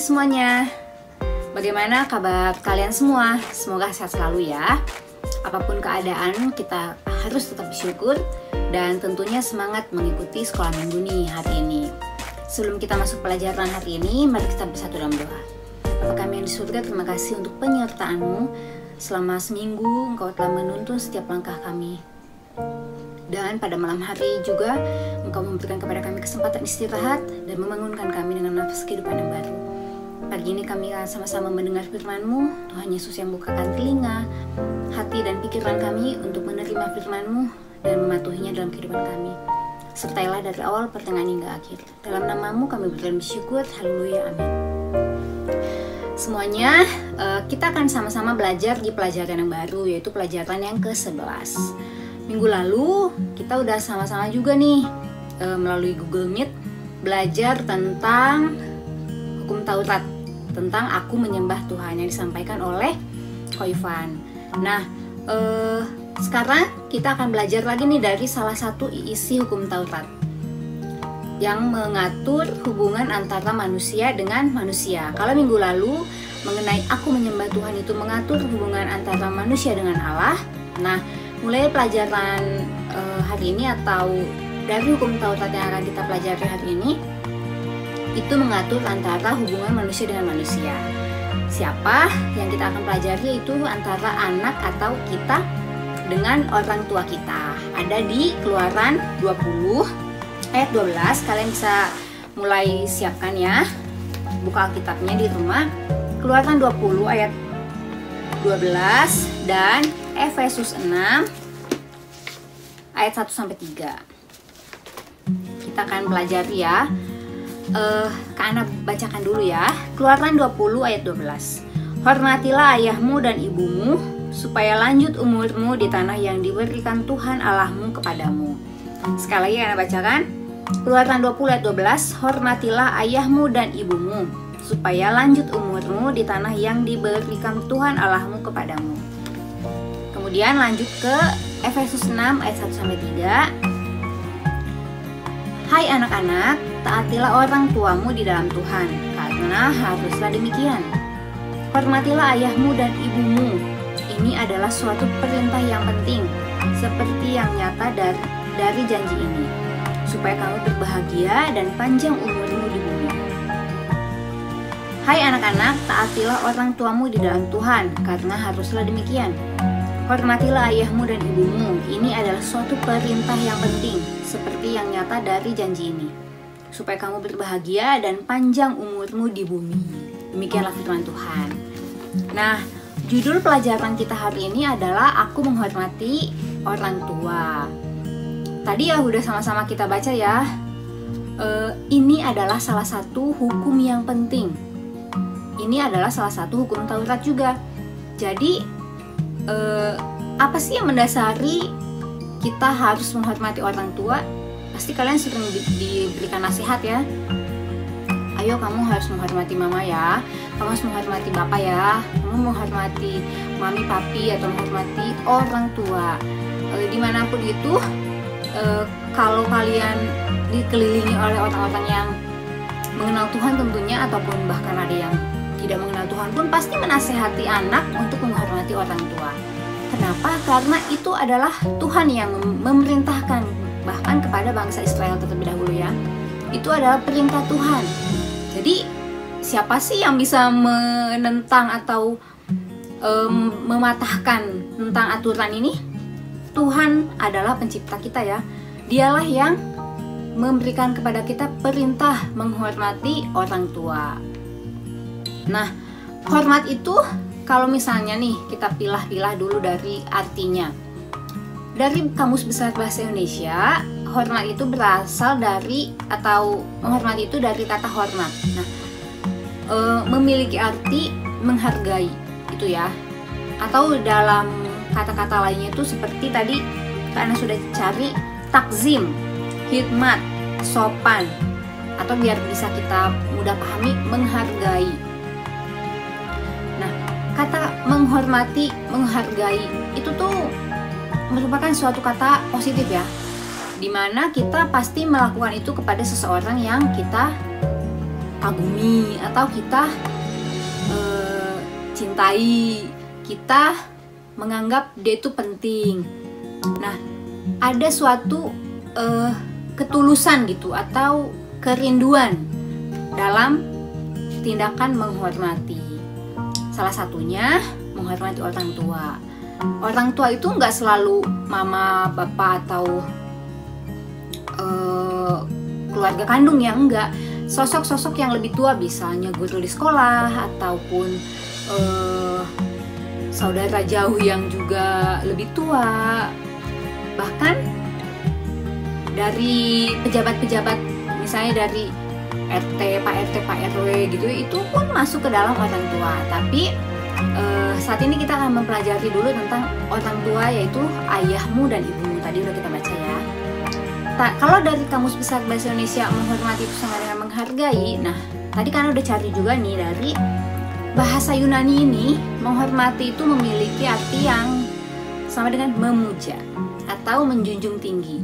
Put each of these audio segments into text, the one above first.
semuanya, bagaimana kabar kalian semua? Semoga sehat selalu ya. Apapun keadaan, kita harus tetap bersyukur dan tentunya semangat mengikuti sekolah minggu nih hari ini. Sebelum kita masuk pelajaran hari ini, mari kita bersatu dalam doa. Bapa kami yang di surga, terima kasih untuk penyertaan-Mu. Selama seminggu Engkau telah menuntun setiap langkah kami. Dan pada malam hari juga Engkau memberikan kepada kami kesempatan istirahat dan membangunkan kami dengan nafas kehidupan yang baru. Pagi ini kami akan sama-sama mendengar firman-Mu. Tuhan Yesus yang bukakan telinga, hati dan pikiran kami untuk menerima firman-Mu dan mematuhinya dalam kehidupan kami. Sertailah dari awal pertengahan hingga akhir. Dalam nama-Mu kami bersyukur. Haleluya, amin. Semuanya, kita akan sama-sama belajar di pelajaran yang baru, yaitu pelajaran yang ke-11. Minggu lalu kita udah sama-sama juga nih melalui Google Meet belajar tentang hukum Taurat, tentang aku menyembah Tuhan yang disampaikan oleh Khoifan. Nah, sekarang kita akan belajar lagi nih dari salah satu isi hukum Taurat yang mengatur hubungan antara manusia dengan manusia. Kalau minggu lalu mengenai aku menyembah Tuhan itu mengatur hubungan antara manusia dengan Allah. Nah, mulai pelajaran hari ini atau dari hukum Taurat yang akan kita pelajari hari ini, itu mengatur antara hubungan manusia dengan manusia. Siapa yang kita akan pelajari itu antara anak atau kita dengan orang tua kita. Ada di Keluaran 20 ayat 12. Kalian bisa mulai siapkan ya, buka Alkitabnya di rumah. Keluaran 20 ayat 12 dan Efesus 6 ayat 1-3. Kita akan pelajari ya. Kak Ana bacakan dulu ya. Keluaran 20 ayat 12. Hormatilah ayahmu dan ibumu, supaya lanjut umurmu di tanah yang diberikan Tuhan Allahmu kepadamu. Sekali lagi Ana bacakan. Keluaran 20 ayat 12. Hormatilah ayahmu dan ibumu, supaya lanjut umurmu di tanah yang diberikan Tuhan Allahmu kepadamu. Kemudian lanjut ke Efesus 6 ayat 1-3. Hai anak-anak, taatilah orang tuamu di dalam Tuhan, karena haruslah demikian. Hormatilah ayahmu dan ibumu. Ini adalah suatu perintah yang penting, seperti yang nyata dari janji ini, supaya kamu berbahagia dan panjang umurmu di bumi. Hai anak-anak, taatilah orang tuamu di dalam Tuhan, karena haruslah demikian. Hormatilah ayahmu dan ibumu. Ini adalah suatu perintah yang penting, seperti yang nyata dari janji ini, supaya kamu berbahagia dan panjang umurmu di bumi. Demikianlah firman Tuhan. Nah, judul pelajaran kita hari ini adalah aku menghormati orang tua. Tadi ya udah sama-sama kita baca ya. Ini adalah salah satu hukum yang penting. Ini adalah salah satu hukum Taurat juga. Jadi apa sih yang mendasari kita harus menghormati orang tua? Pasti kalian sering diberikan nasihat ya. Ayo kamu harus menghormati mama ya, kamu harus menghormati bapak ya, kamu menghormati mami papi atau menghormati orang tua. Dimanapun itu, kalau kalian dikelilingi oleh orang-orang yang mengenal Tuhan tentunya, ataupun bahkan ada yang tidak mengenal Tuhan pun pasti menasehati anak untuk menghormati orang tua. Kenapa? Karena itu adalah Tuhan yang memerintahkan, bahkan kepada bangsa Israel terlebih dahulu ya. Itu adalah perintah Tuhan. Jadi siapa sih yang bisa menentang atau mematahkan tentang aturan ini? Tuhan adalah pencipta kita ya. Dialah yang memberikan kepada kita perintah menghormati orang tua. Nah, hormat itu kalau misalnya nih kita pilah-pilah dulu dari artinya. Dari Kamus Besar Bahasa Indonesia, hormat itu berasal dari atau menghormat itu dari kata hormat. Nah, memiliki arti menghargai itu ya. Atau dalam kata-kata lainnya itu seperti tadi karena sudah cari takzim, hikmat, sopan, atau biar bisa kita mudah pahami menghargai. Kata menghormati, menghargai itu tuh merupakan suatu kata positif ya, dimana kita pasti melakukan itu kepada seseorang yang kita kagumi atau kita cintai, kita menganggap dia itu penting. Nah, ada suatu ketulusan gitu atau kerinduan dalam tindakan menghormati. Salah satunya menghormati orang tua. Orang tua itu nggak selalu mama, bapak, atau keluarga kandung ya, enggak. Sosok-sosok yang lebih tua, misalnya guru di sekolah ataupun saudara jauh yang juga lebih tua, bahkan dari pejabat-pejabat, misalnya dari RT, Pak RW gitu, itu pun masuk ke dalam orang tua. Tapi saat ini kita akan mempelajari dulu tentang orang tua, yaitu ayahmu dan ibumu. Tadi udah kita baca ya. Kalau dari Kamus Besar Bahasa Indonesia, menghormati itu sama dengan menghargai. Nah, tadi kan udah cari juga nih dari bahasa Yunani ini, menghormati itu memiliki arti yang sama dengan memuja atau menjunjung tinggi.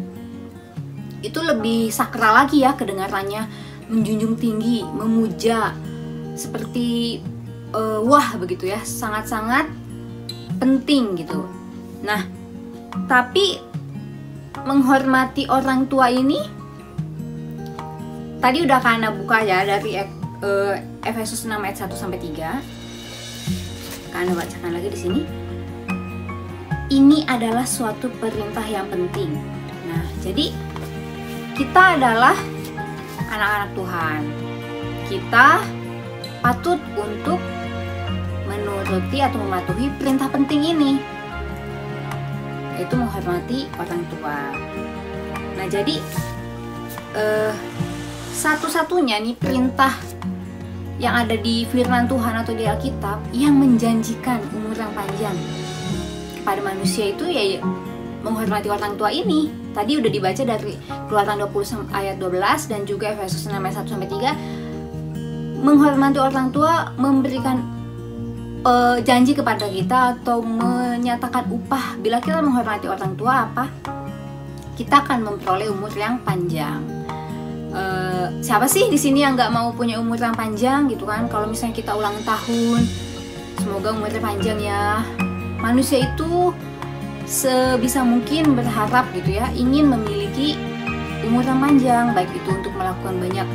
Itu lebih sakral lagi ya kedengarannya, menjunjung tinggi, memuja, seperti wah begitu ya, sangat-sangat penting gitu. Nah, tapi menghormati orang tua ini tadi udah Kana buka ya dari Efesus 6 ayat 1 sampai 3. Kana bacakan lagi di sini. Ini adalah suatu perintah yang penting. Nah, jadi kita adalah anak-anak Tuhan. Kita patut untuk menuruti atau mematuhi perintah penting ini, yaitu menghormati orang tua. Nah, jadi satu-satunya nih perintah yang ada di firman Tuhan atau di Alkitab yang menjanjikan umur yang panjang kepada manusia itu ya menghormati orang tua ini. Tadi udah dibaca dari Keluaran 20 ayat 12 dan juga Efesus 6 ayat 1 sampai 3. Menghormati orang tua memberikan janji kepada kita atau menyatakan upah. Bila kita menghormati orang tua, apa? Kita akan memperoleh umur yang panjang. Siapa sih di sini yang nggak mau punya umur yang panjang gitu kan? Kalau misalnya kita ulang tahun, semoga umurnya panjang ya. Manusia itu sebisa mungkin berharap gitu ya, ingin memiliki umur yang panjang, baik itu untuk melakukan banyak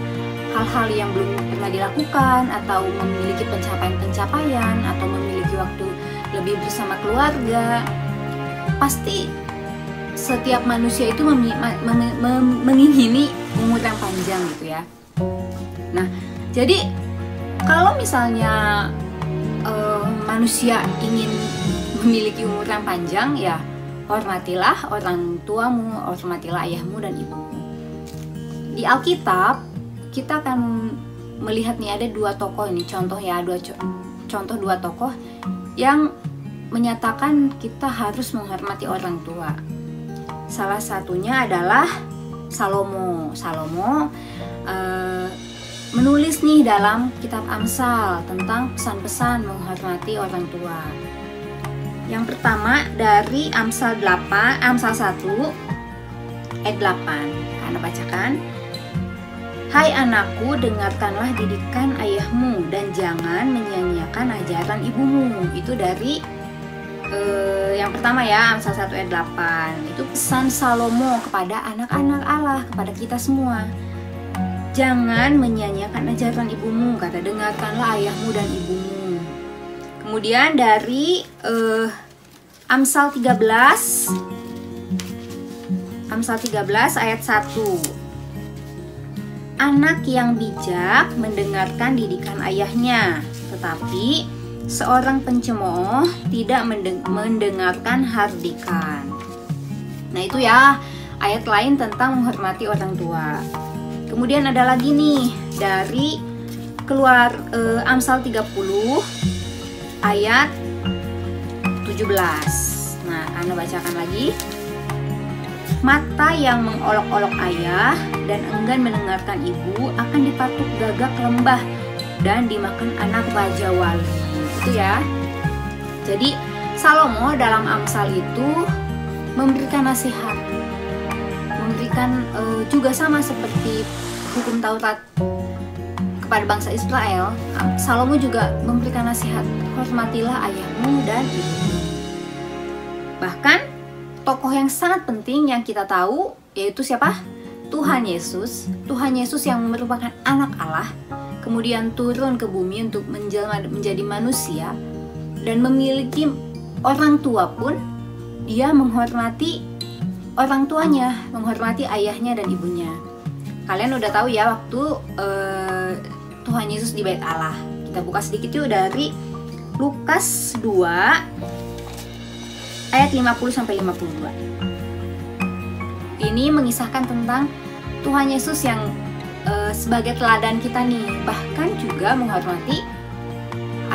hal-hal yang belum pernah dilakukan, atau memiliki pencapaian-pencapaian, atau memiliki waktu lebih bersama keluarga. Pasti setiap manusia itu mengingini umur yang panjang gitu ya. Nah, jadi kalau misalnya manusia ingin memiliki umur yang panjang, ya hormatilah orang tuamu, hormatilah ayahmu dan ibumu. Di Alkitab kita akan melihat nih ada dua tokoh ini, contoh dua tokoh yang menyatakan kita harus menghormati orang tua. Salah satunya adalah Salomo. Salomo menulis nih dalam kitab Amsal tentang pesan-pesan menghormati orang tua. Yang pertama dari Amsal 1 ayat 8. Anda bacakan. Hai anakku, dengarkanlah didikan ayahmu dan jangan menyia-nyiakan ajaran ibumu. Itu dari yang pertama ya, Amsal 1 ayat 8. Itu pesan Salomo kepada anak-anak Allah, kepada kita semua. Jangan menyia-nyiakan ajaran ibumu, kata dengarkanlah ayahmu dan ibumu. Kemudian dari Amsal 13 ayat 1. Anak yang bijak mendengarkan didikan ayahnya, tetapi seorang pencemooh tidak mendengarkan hardikan. Nah itu ya ayat lain tentang menghormati orang tua. Kemudian ada lagi nih dari Amsal 30 ayat 17. Nah, Anda bacakan lagi. Mata yang mengolok-olok ayah dan enggan mendengarkan ibu akan dipatuk gagak lembah dan dimakan anak raja wali. Itu ya. Jadi Salomo dalam Amsal itu memberikan nasihat, memberikan juga sama seperti hukum Taurat kepada bangsa Israel, Salomo juga memberikan nasihat, hormatilah ayahmu dan ibumu. Bahkan tokoh yang sangat penting yang kita tahu yaitu siapa? Tuhan Yesus. Tuhan Yesus yang merupakan anak Allah, kemudian turun ke bumi untuk menjelma menjadi manusia dan memiliki orang tua pun dia menghormati orang tuanya, menghormati ayahnya dan ibunya. Kalian udah tahu ya waktu Tuhan Yesus di Bait Allah. Kita buka sedikit yuk dari Lukas 2 ayat 50-52. Ini mengisahkan tentang Tuhan Yesus yang sebagai teladan kita nih, bahkan juga menghormati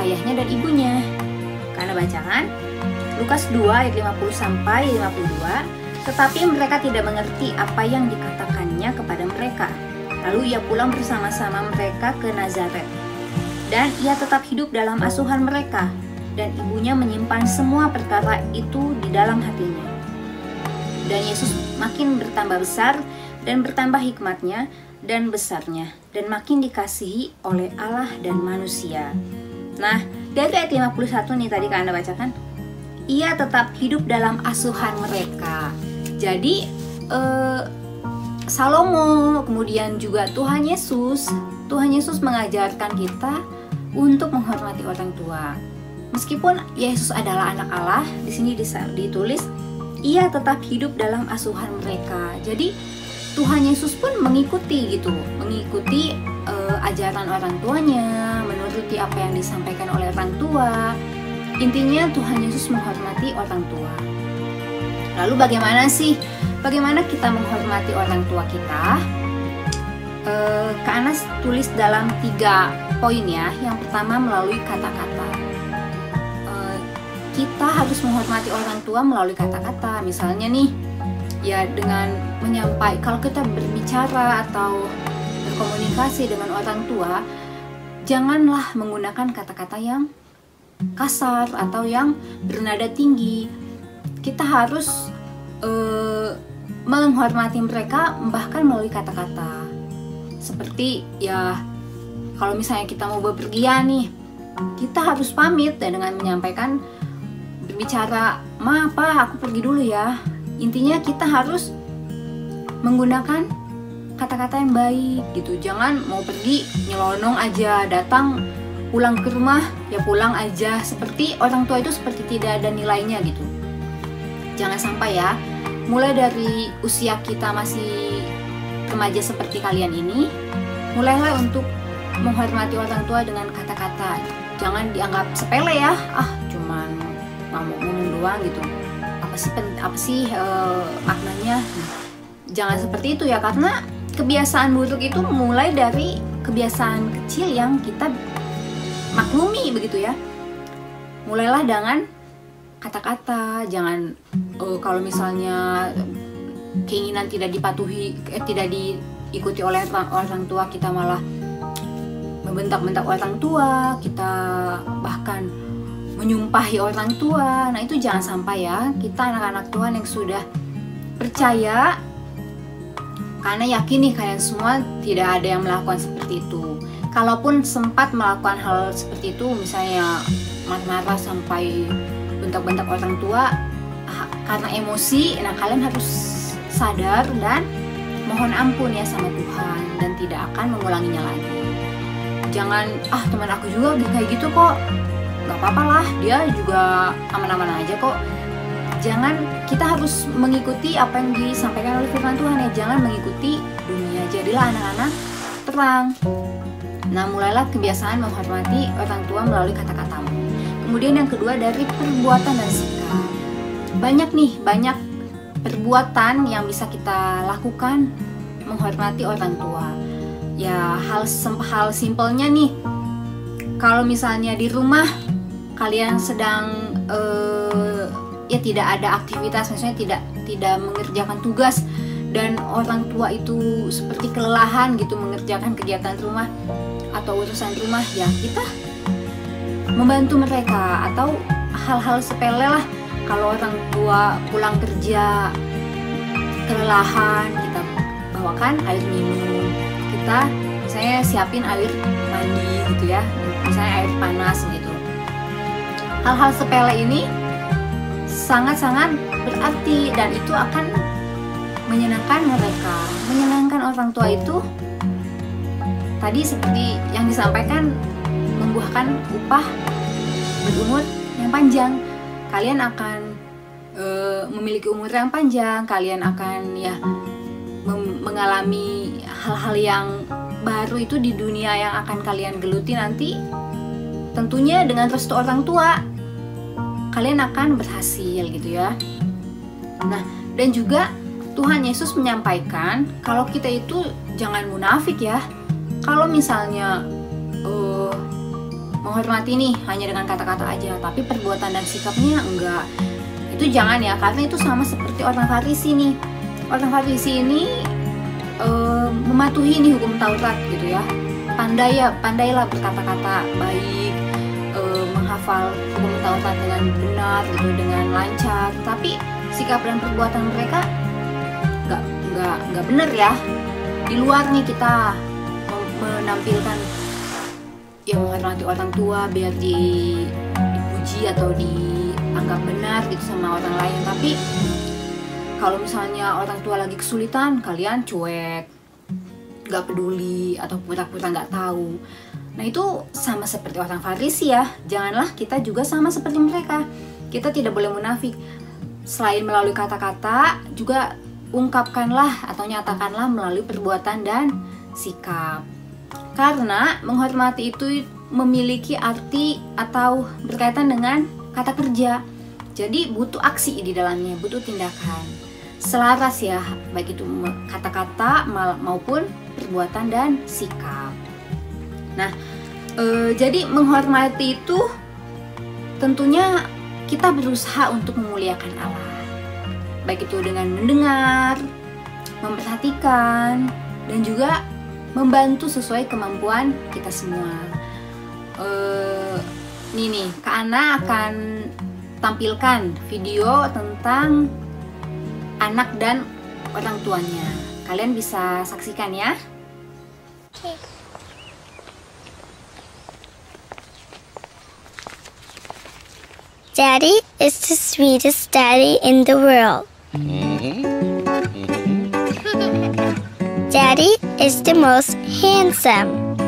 ayahnya dan ibunya. Karena bacaan Lukas 2 ayat 50-52, tetapi mereka tidak mengerti apa yang dikatakannya kepada mereka. Lalu ia pulang bersama-sama mereka ke Nazaret. Dan ia tetap hidup dalam asuhan mereka, dan ibunya menyimpan semua perkara itu di dalam hatinya. Dan Yesus makin bertambah besar dan bertambah hikmatnya dan besarnya, dan makin dikasihi oleh Allah dan manusia. Nah, dari ayat 51 nih tadi kan Anda bacakan, ia tetap hidup dalam asuhan mereka. Jadi Salomo, kemudian juga Tuhan Yesus mengajarkan kita untuk menghormati orang tua. Meskipun Yesus adalah anak Allah, di sini ditulis ia tetap hidup dalam asuhan mereka. Jadi Tuhan Yesus pun mengikuti ajaran orang tuanya, menuruti apa yang disampaikan oleh orang tua. Intinya Tuhan Yesus menghormati orang tua. Lalu bagaimana kita menghormati orang tua kita? Kak Anas tulis dalam 3 poin ya. Yang pertama melalui kata-kata. Kita harus menghormati orang tua melalui kata-kata. Misalnya nih, ya dengan menyampaikan, kalau kita berbicara atau berkomunikasi dengan orang tua, janganlah menggunakan kata-kata yang kasar atau yang bernada tinggi. Kita harus menghormati mereka bahkan melalui kata-kata. Seperti ya kalau misalnya kita mau bepergian nih, kita harus pamit dan dengan menyampaikan berbicara, "Ma, Pa, aku pergi dulu ya." Intinya kita harus menggunakan kata-kata yang baik gitu. Jangan mau pergi nyelonong aja, datang pulang ke rumah ya pulang aja, seperti orang tua itu seperti tidak ada nilainya gitu. Jangan sampai ya, mulai dari usia kita masih remaja seperti kalian ini, mulailah untuk menghormati orang tua dengan kata-kata. Jangan dianggap sepele ya, cuman ngomong doang gitu. Apa sih maknanya? Jangan seperti itu ya, karena kebiasaan buruk itu mulai dari kebiasaan kecil yang kita maklumi begitu ya. Mulailah dengan kata-kata, jangan kalau misalnya keinginan tidak diikuti oleh orang tua, kita malah membentak-bentak orang tua, kita bahkan menyumpahi orang tua. Nah itu jangan sampai ya, kita anak-anak Tuhan yang sudah percaya, karena yakin nih kalian semua tidak ada yang melakukan seperti itu. Kalaupun sempat melakukan hal seperti itu, misalnya marah-marah sampai bentak-bentak orang tua karena emosi, nah kalian harus sadar dan mohon ampun ya sama Tuhan dan tidak akan mengulanginya lagi. Jangan teman aku juga kayak gitu kok, gak apa-apa lah, dia juga aman-aman aja kok. Jangan, kita harus mengikuti apa yang disampaikan oleh firman Tuhan ya. Jangan mengikuti dunia, jadilah anak-anak terang. Nah mulailah kebiasaan menghormati orang tua melalui kata-katamu. Kemudian yang kedua dari perbuatan dan sikap. Banyak perbuatan yang bisa kita lakukan menghormati orang tua. Ya hal simpelnya nih, kalau misalnya di rumah kalian sedang ya tidak ada aktivitas, misalnya tidak mengerjakan tugas, dan orang tua itu seperti kelelahan gitu mengerjakan kegiatan rumah atau urusan rumah, ya kita membantu mereka. Atau hal-hal sepele lah, kalau orang tua pulang kerja kelelahan, kita bawakan air minum, kita misalnya siapin air mandi gitu ya, misalnya air panas gitu. Hal-hal sepele ini sangat-sangat berarti dan itu akan menyenangkan mereka. Menyenangkan orang tua itu tadi seperti yang disampaikan, membuahkan upah berumur yang panjang. Kalian akan memiliki umur yang panjang, kalian akan ya mengalami hal-hal yang baru itu di dunia yang akan kalian geluti nanti. Tentunya dengan restu orang tua kalian akan berhasil gitu ya. Nah, dan juga Tuhan Yesus menyampaikan kalau kita itu jangan munafik ya. Kalau misalnya menghormati nih hanya dengan kata-kata aja, tapi perbuatan dan sikapnya enggak, itu jangan ya, karena itu sama seperti orang Farisi nih. Orang Farisi ini mematuhi nih hukum Taurat gitu ya. Pandailah berkata-kata baik, menghafal hukum Taurat dengan benar gitu, dengan lancar. Tapi sikap dan perbuatan mereka nggak benar ya. Di luar nih kita menampilkan yang menghormati orang tua biar dipuji atau dianggap benar gitu sama orang lain. Tapi kalau misalnya orang tua lagi kesulitan, kalian cuek, nggak peduli atau pura-pura nggak tahu. Nah itu sama seperti orang Farisi ya. Janganlah kita juga sama seperti mereka. Kita tidak boleh munafik. Selain melalui kata-kata, juga ungkapkanlah atau nyatakanlah melalui perbuatan dan sikap. Karena menghormati itu memiliki arti atau berkaitan dengan kata kerja. Jadi butuh aksi di dalamnya, butuh tindakan. Selaras ya, baik itu kata-kata maupun perbuatan dan sikap. Nah, jadi menghormati itu tentunya kita berusaha untuk memuliakan Allah. Baik itu dengan mendengar, memperhatikan, dan juga membantu sesuai kemampuan kita semua. Nih, Kak Ana akan tampilkan video tentang anak dan orang tuanya. Kalian bisa saksikan ya. Okay. Daddy is the sweetest daddy in the world. Daddy is the most handsome,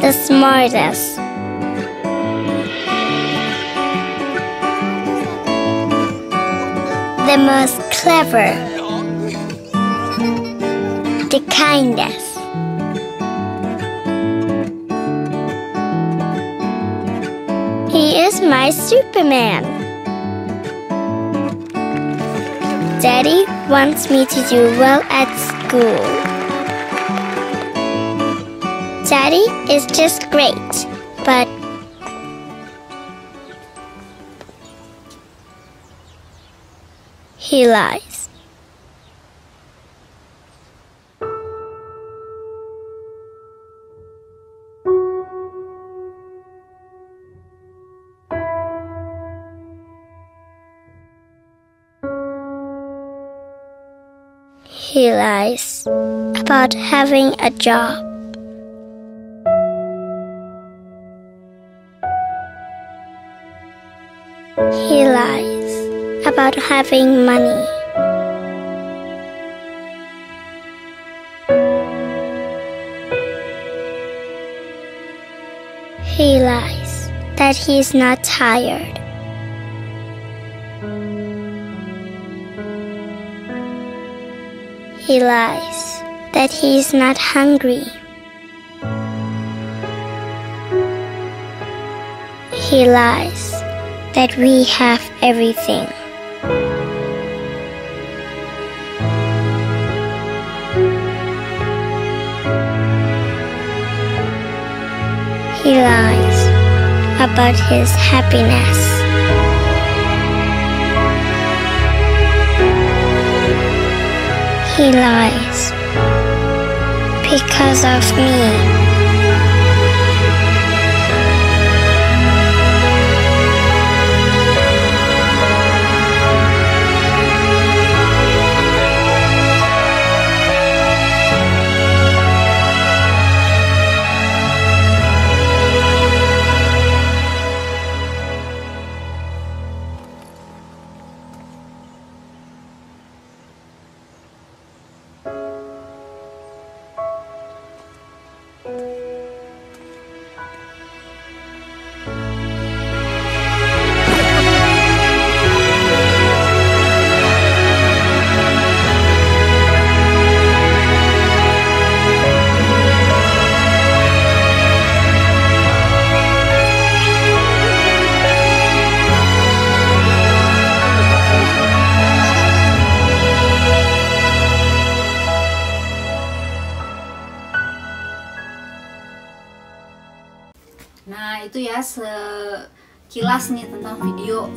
the smartest, the most clever, the kindest. He is my Superman. Daddy wants me to do well at school. Daddy is just great, but he lies. He lies about having a job. He lies about having money. He lies that he is not tired. He lies that he is not hungry. He lies that we have everything. He lies about his happiness. He lies because of me. sekilas nih tentang video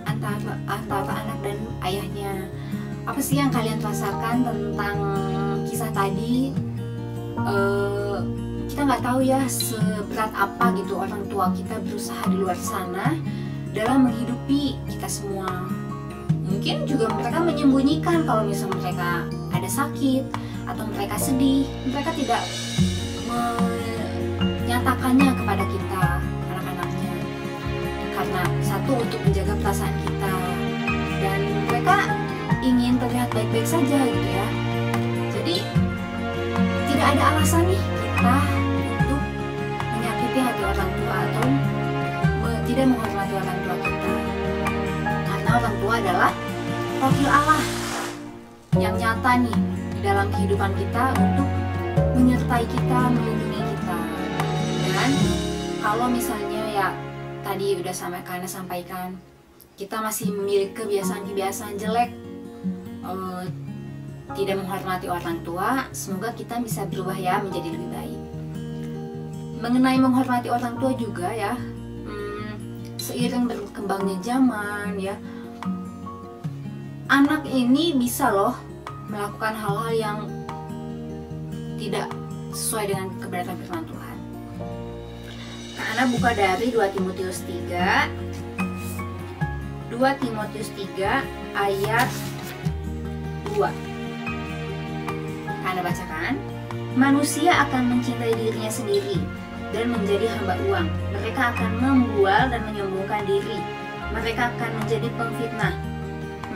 antara anak dan ayahnya. Apa sih yang kalian rasakan tentang kisah tadi? Kita nggak tahu ya seberat apa gitu orang tua kita berusaha di luar sana dalam menghidupi kita semua. Mungkin juga mereka menyembunyikan kalau misalnya mereka ada sakit atau mereka sedih, mereka tidak menyatakannya kepada kita, anak-anaknya, karena satu, untuk menjaga perasaan kita, dan mereka ingin terlihat baik-baik saja gitu ya. Jadi tidak ada alasan nih kita untuk menyakiti hati orang tua atau tidak menghormati orang tua kita, karena orang tua adalah wakil Allah yang nyata nih di dalam kehidupan kita untuk menyertai kita, melindungi kita. Dan kalau misalnya ya tadi udah sampaikan kita masih memiliki kebiasaan jelek, tidak menghormati orang tua, semoga kita bisa berubah ya menjadi lebih baik. Mengenai menghormati orang tua juga ya, seiring berkembangnya zaman ya, anak ini bisa loh melakukan hal-hal yang tidak sesuai dengan kebenaran firman Tuhan. Karena buka dari 2 Timotius 3 ayat 2. Anda bacakan, manusia akan mencintai dirinya sendiri dan menjadi hamba uang. Mereka akan membual dan menyombongkan diri. Mereka akan menjadi pemfitnah.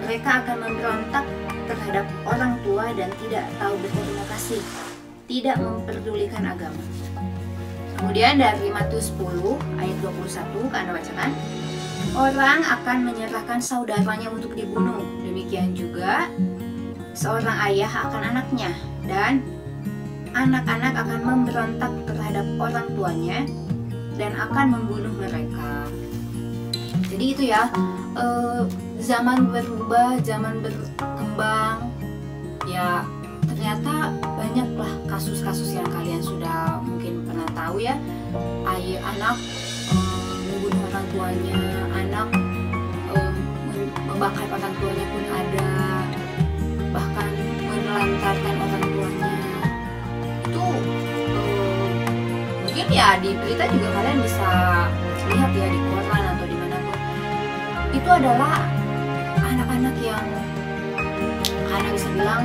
Mereka akan memberontak terhadap orang tua dan tidak tahu berterima kasih, tidak memperdulikan agama. Kemudian dari Matius 10 ayat 21 Anda bacakan, orang akan menyerahkan saudaranya untuk dibunuh. Demikian juga seorang ayah akan anaknya, dan anak-anak akan memberontak terhadap orang tuanya dan akan membunuh mereka. Jadi itu ya, zaman berubah, zaman berkembang ya, ternyata banyaklah kasus-kasus yang kalian sudah mungkin pernah tahu ya. Anak membunuh orang tuanya, anak membakar orang tuanya pun ada, bahkan menelantarkan orang tuanya. Itu mungkin ya di berita juga kalian bisa lihat ya, di koran atau dimanapun. Itu adalah anak-anak yang karena bisa bilang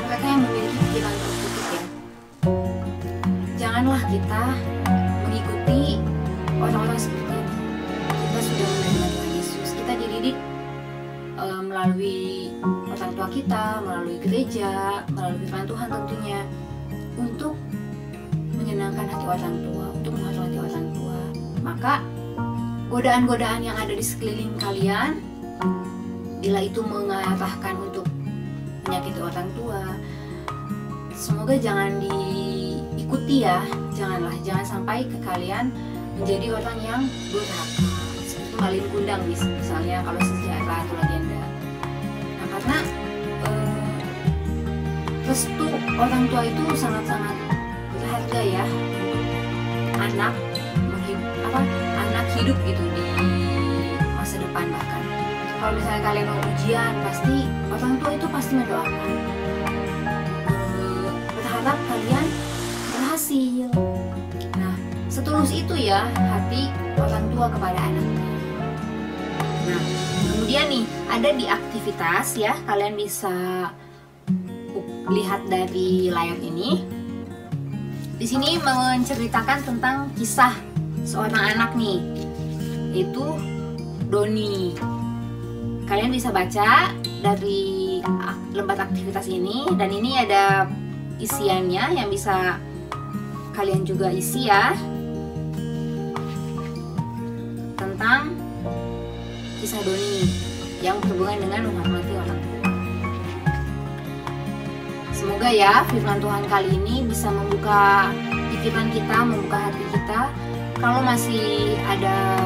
mereka yang memiliki pikiran tertutup ya. Janganlah kita mengikuti orang-orang seperti ini. Kita sudah menerima Tuhan Yesus, kita dididik melalui orang tua kita, melalui gereja, melalui firman Tuhan tentunya, untuk menyenangkan hati orang tua, untuk menghormati orang tua. Maka godaan-godaan yang ada di sekeliling kalian, bila itu mengarahkan untuk menyakiti orang tua, semoga jangan diikuti ya. Jangan sampai ke kalian menjadi orang yang durhaka, seperti malin kundang misalnya kalau sejarah atau legenda. Nah, karena restu orang tua itu sangat-sangat berharga ya. Anak hidup gitu di masa depan. Bahkan kalau misalnya kalian mau ujian, pasti orang tua itu pasti mendoakan, berharap kalian berhasil. Nah, setulus itu ya hati orang tua kepada anaknya. Nah, kemudian nih ada di aktivitas ya, kalian bisa lihat dari layar ini. Di sini menceritakan tentang kisah seorang anak nih, yaitu Doni. Kalian bisa baca dari lembar aktivitas ini, dan ini ada isiannya yang bisa kalian juga isi ya, tentang kisah Doni yang berhubungan dengan menghormati orang tua. Semoga ya firman Tuhan kali ini bisa membuka pikiran kita, membuka hati kita. Kalau masih ada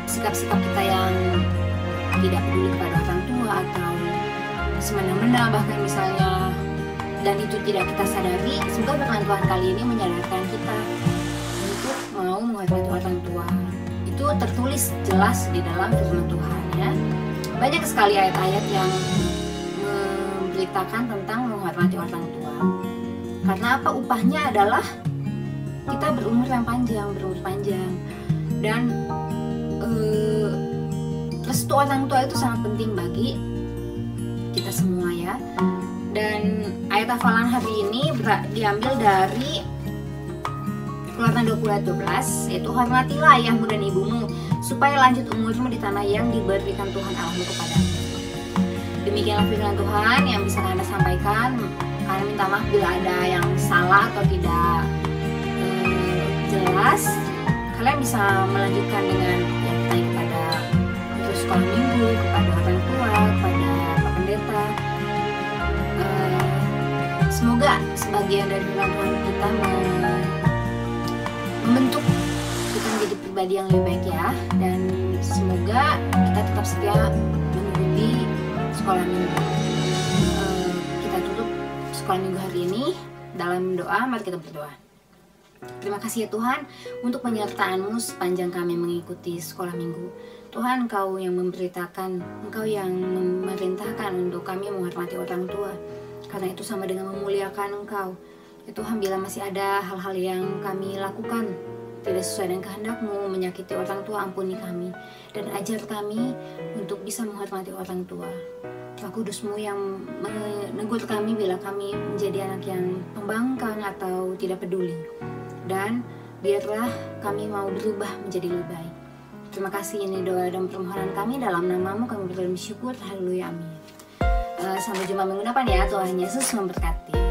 sikap-sikap kita yang tidak peduli kepada orang tua atau semena-mena bahkan misalnya, dan itu tidak kita sadari, semoga firman Tuhan kali ini menyadarkan kita untuk mau menghormati orang tua. Itu tertulis jelas di dalam firman Tuhan ya. Banyak sekali ayat-ayat yang memberitakan tentang menghormati orang tua. Karena apa? Upahnya adalah kita berumur panjang. Dan restu orang tua itu sangat penting bagi kita semua ya. Dan ayat hafalan hari ini diambil dari Keluaran 20 ayat 12, yaitu hormatilah ayahmu dan ibumu supaya lanjut umurmu di tanah yang diberikan Tuhan Allahmu kepadamu. Demikianlah firman Tuhan yang bisa Anda sampaikan. Karena minta maaf bila ada yang salah atau tidak jelas. Kalian bisa melanjutkan dengan yang bertanya kepada guru sekolah minggu, kepada orang tua, kepada Pak Pendeta. Semoga sebagian dari firman Tuhan kita membentuk kita menjadi pribadi yang lebih baik ya. Dan semoga kita tetap setia mengikuti sekolah minggu. Kita tutup sekolah minggu hari ini dalam doa. Mari kita berdoa. Terima kasih ya Tuhan untuk penyertaan-Mu sepanjang kami mengikuti sekolah minggu. Tuhan, Engkau yang memberitakan, Engkau yang memerintahkan untuk kami menghormati orang tua. Karena itu sama dengan memuliakan Engkau. Ya Tuhan, bila masih ada hal-hal yang kami lakukan tidak sesuai dengan kehendak-Mu, menyakiti orang tua, ampuni kami. Dan ajar kami untuk bisa menghormati orang tua. Roh Kudus-Mu yang menegur kami bila kami menjadi anak yang pembangkang atau tidak peduli. Dan biarlah kami mau berubah menjadi lebih baik. Terima kasih, ini doa dan permohonan kami dalam nama-Mu kami bersyukur. Haleluya, amin. Sampai jumpa minggu depan ya. Tuhan Yesus memberkati.